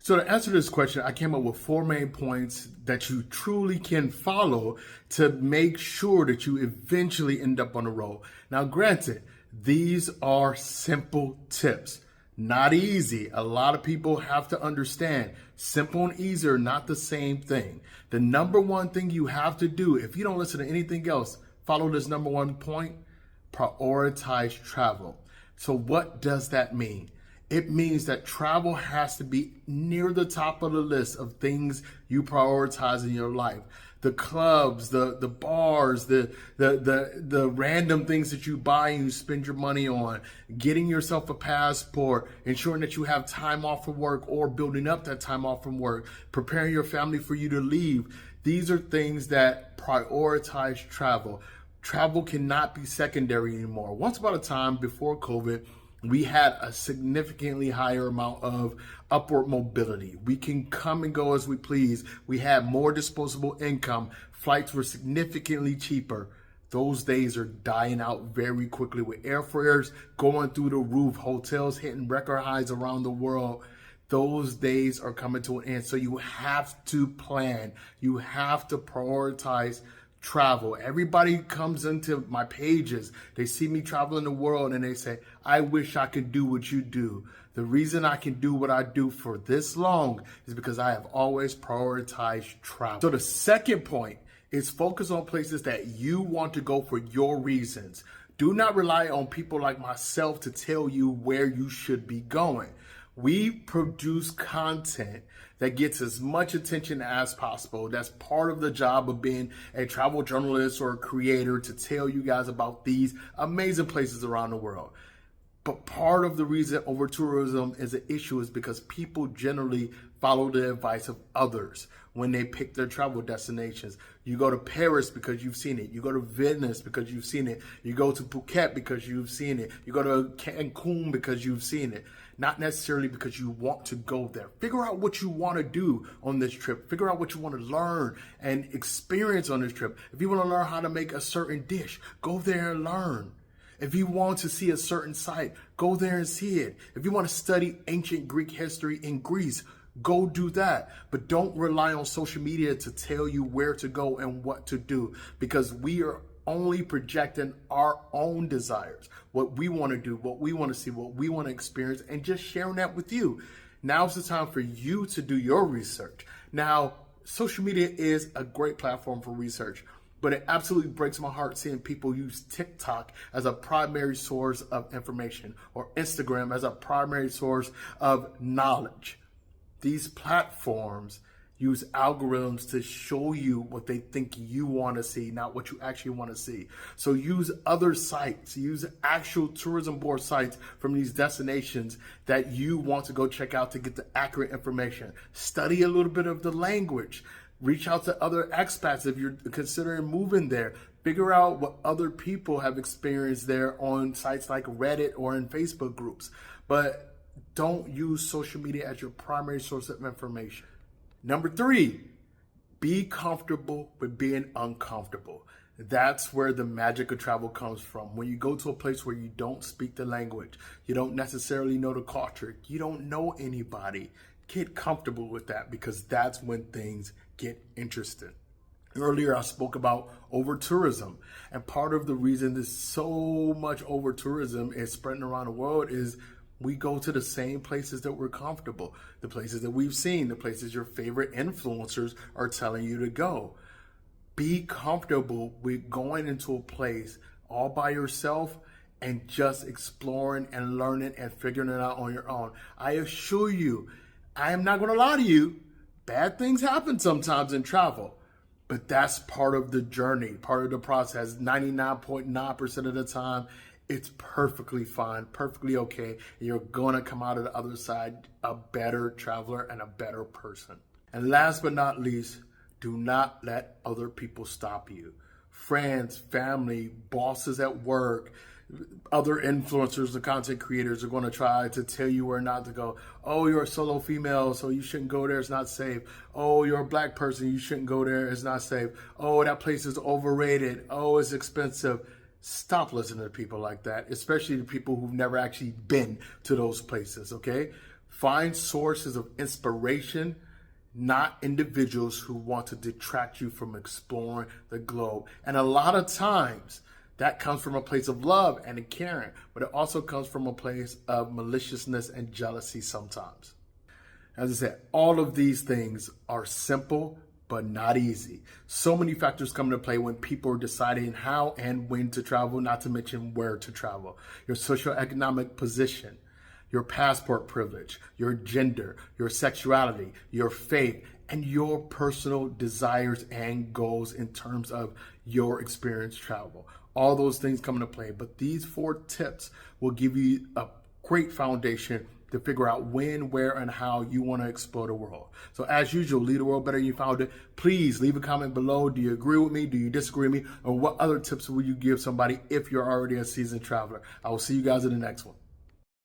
So to answer this question, I came up with four main points that you truly can follow to make sure that you eventually end up on the road. Now, granted, these are simple tips, not easy. A lot of people have to understand simple and easy are not the same thing. The number one thing you have to do, if you don't listen to anything else, follow this number one point: prioritize travel. So what does that mean? It means that travel has to be near the top of the list of things you prioritize in your life. The clubs, the bars, the random things that you buy and you spend your money on, getting yourself a passport, ensuring that you have time off from work or building up that time off from work, preparing your family for you to leave. These are things that prioritize travel. Travel cannot be secondary anymore. Once upon a time before COVID, we had a significantly higher amount of upward mobility. We can come and go as we please. We had more disposable income. Flights were significantly cheaper. Those days are dying out very quickly with airfares going through the roof, hotels hitting record highs around the world. Those days are coming to an end. So you have to plan. You have to prioritize travel. Everybody comes into my pages. They see me traveling the world and they say, I wish I could do what you do. The reason I can do what I do for this long is because I have always prioritized travel. So the second point is focus on places that you want to go for your reasons. Do not rely on people like myself to tell you where you should be going. We produce content that gets as much attention as possible. That's part of the job of being a travel journalist or a creator, to tell you guys about these amazing places around the world. But part of the reason over tourism is an issue is because people generally follow the advice of others when they pick their travel destinations. You go to Paris because you've seen it. You go to Venice because you've seen it. You go to Phuket because you've seen it. You go to Cancun because you've seen it. Not necessarily because you want to go there. Figure out what you want to do on this trip. Figure out what you want to learn and experience on this trip. If you want to learn how to make a certain dish, go there and learn. If you want to see a certain site, go there and see it. If you want to study ancient Greek history in Greece, go do that. But don't rely on social media to tell you where to go and what to do, because we are only projecting our own desires, what we want to do, what we want to see, what we want to experience, and just sharing that with you. Now's the time for you to do your research. Now, social media is a great platform for research, but it absolutely breaks my heart seeing people use TikTok as a primary source of information or Instagram as a primary source of knowledge. These platforms use algorithms to show you what they think you want to see, not what you actually want to see. So use other sites, use actual tourism board sites from these destinations that you want to go check out to get the accurate information. Study a little bit of the language. Reach out to other expats if you're considering moving there. Figure out what other people have experienced there on sites like Reddit or in Facebook groups. But don't use social media as your primary source of information. Number 3, be comfortable with being uncomfortable. That's where the magic of travel comes from. When you go to a place where you don't speak the language, you don't necessarily know the culture, you don't know anybody, get comfortable with that, because that's when things get interesting. Earlier, I spoke about over-tourism, and part of the reason there's so much over-tourism is spreading around the world is we go to the same places that we're comfortable, the places that we've seen, the places your favorite influencers are telling you to go. Be comfortable with going into a place all by yourself and just exploring and learning and figuring it out on your own. I assure you, I am not going to lie to you, bad things happen sometimes in travel. But that's part of the journey, part of the process. 99.9% of the time, it's perfectly fine, perfectly okay. And you're going to come out of the other side a better traveler and a better person. And last but not least, do not let other people stop you. Friends, family, bosses at work, other influencers, the content creators are going to try to tell you where not to go. Oh, you're a solo female, so you shouldn't go there, it's not safe. Oh, you're a black person, you shouldn't go there, it's not safe. Oh, that place is overrated. Oh, it's expensive. Stop listening to people like that, especially the people who've never actually been to those places, okay? Find sources of inspiration, not individuals who want to detract you from exploring the globe. And a lot of times that comes from a place of love and caring, but it also comes from a place of maliciousness and jealousy sometimes. As I said, all of these things are simple, but not easy. So many factors come into play when people are deciding how and when to travel, not to mention where to travel. Your socioeconomic position, your passport privilege, your gender, your sexuality, your faith, and your personal desires and goals in terms of your experience travel. All those things come into play, but these 4 tips will give you a great foundation to figure out when, where, and how you want to explore the world. So as usual, leave the world better than you found it. Please leave a comment below. Do you agree with me? Do you disagree with me? Or what other tips will you give somebody if you're already a seasoned traveler? I will see you guys in the next one.